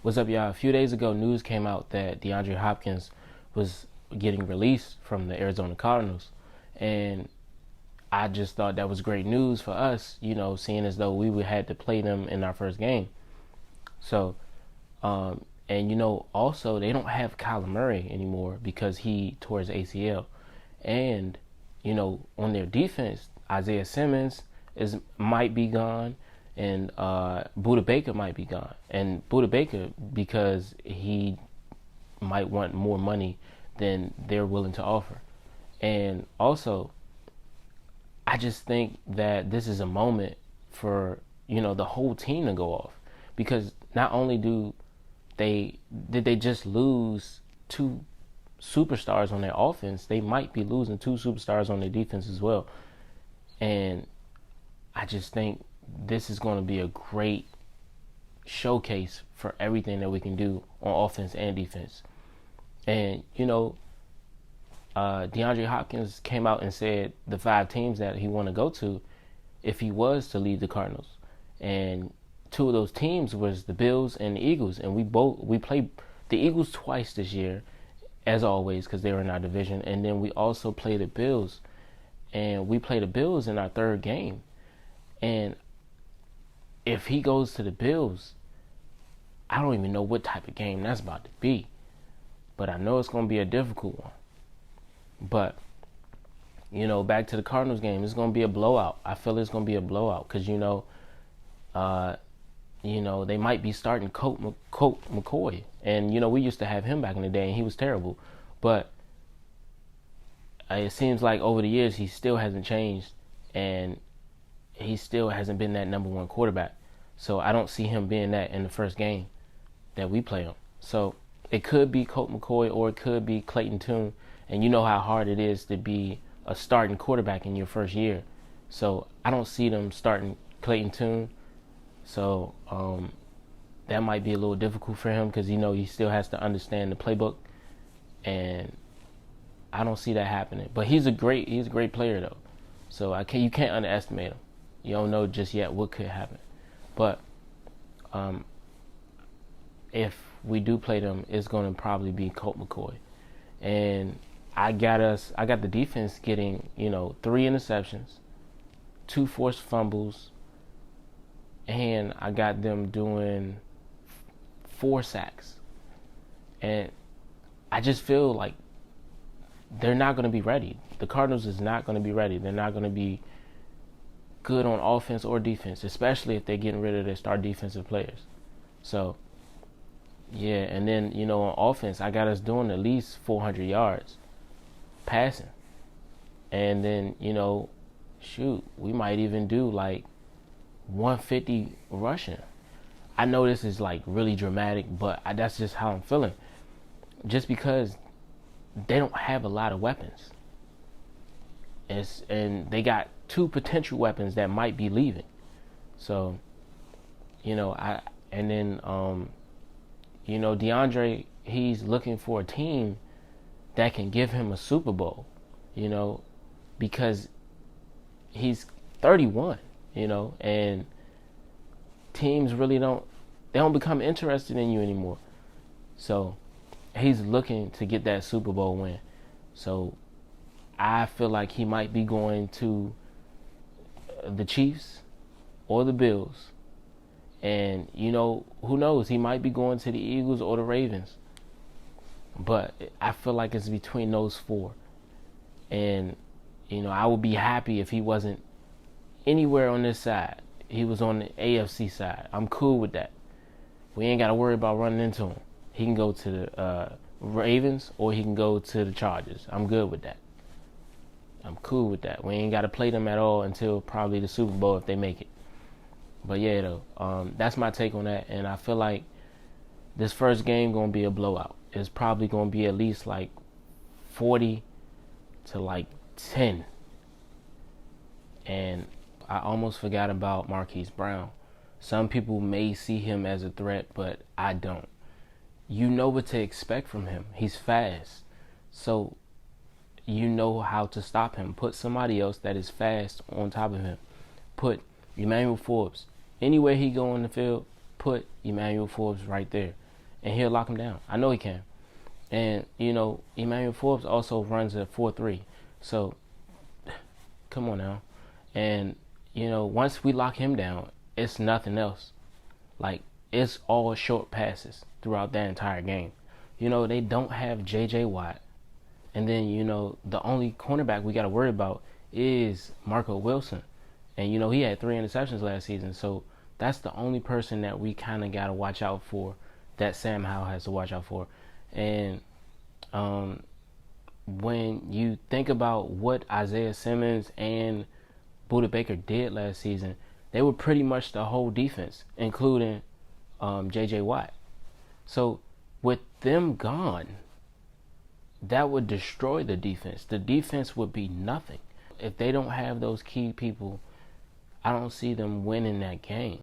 What's up, y'all? A few days ago, news came out that DeAndre Hopkins was getting released from the Arizona Cardinals. And I just thought that was great news for us, seeing as though we would had to play them in our first game. So, also, they don't have Kyler Murray anymore because he tore his ACL. And, on their defense, Isaiah Simmons might be gone, and Budda Baker might be gone. And Budda Baker, because he might want more money than they're willing to offer. And also, I just think that this is a moment for, the whole team to go off. Because not only did they just lose two superstars on their offense, they might be losing two superstars on their defense as well. And I just think this is going to be a great showcase for everything that we can do on offense and defense. And, DeAndre Hopkins came out and said the 5 teams that he want to go to if he was to leave the Cardinals. And 2 of those teams was the Bills and the Eagles. And we played the Eagles twice this year, as always, because they were in our division. And then we also played the Bills. And we played the Bills in our 3rd game. And if he goes to the Bills, I don't even know what type of game that's about to be. But I know it's going to be a difficult one. But, back to the Cardinals game, it's going to be a blowout. I feel it's going to be a blowout because, they might be starting Colt McCoy. And, we used to have him back in the day, and he was terrible. But it seems like over the years, he still hasn't changed, and he still hasn't been that number 1 quarterback. So I don't see him being that in the first game that we play him. So it could be Colt McCoy or it could be Clayton Tune. And you know how hard it is to be a starting quarterback in your first year. So I don't see them starting Clayton Tune. So that might be a little difficult for him because, he still has to understand the playbook. And I don't see that happening. But he's a great player, though. So you can't underestimate him. You don't know just yet what could happen. But if we do play them, it's going to probably be Colt McCoy. And I got the defense getting, 3 interceptions, 2 forced fumbles, and I got them doing 4 sacks. And I just feel like they're not going to be ready. The Cardinals is not going to be ready. They're not going to be good on offense or defense, especially if they're getting rid of their star defensive players. So, yeah, and then, on offense, I got us doing at least 400 yards passing. And then, we might even do like 150 rushing. I know this is like really dramatic, but that's just how I'm feeling. Just because they don't have a lot of weapons. And they got 2 potential weapons that might be leaving. So, DeAndre, he's looking for a team that can give him a Super Bowl, because he's 31, and teams really don't become interested in you anymore. So he's looking to get that Super Bowl win. So I feel like he might be going to the Chiefs or the Bills. And, who knows? He might be going to the Eagles or the Ravens. But I feel like it's between those 4. And, I would be happy if he wasn't anywhere on this side. He was on the AFC side. I'm cool with that. We ain't got to worry about running into him. He can go to the Ravens or he can go to the Chargers. I'm good with that. I'm cool with that. We ain't got to play them at all until probably the Super Bowl if they make it. But yeah, though, that's my take on that. And I feel like this first game going to be a blowout. It's probably going to be at least like 40 to like 10. And I almost forgot about Marquise Brown. Some people may see him as a threat, but I don't. You know what to expect from him. He's fast. So you know how to stop him. Put somebody else that is fast on top of him. Put Emmanuel Forbes. Anywhere he go on the field, put Emmanuel Forbes right there. and he'll lock him down. I know he can. And, you know, Emmanuel Forbes also runs a 4-3. So, come on now. And, you know, once we lock him down, it's nothing else. Like, it's all short passes throughout that entire game. You know, they don't have J.J. Watt. And then, you know, the only cornerback we got to worry about is Marco Wilson. And, you know, he had 3 interceptions last season. So that's the only person that we kind of got to watch out for, that Sam Howell has to watch out for. And when you think about what Isaiah Simmons and Budda Baker did last season, they were pretty much the whole defense, including J.J. Watt. So with them gone, that would destroy the defense. The defense would be nothing. If they don't have those key people, I don't see them winning that game.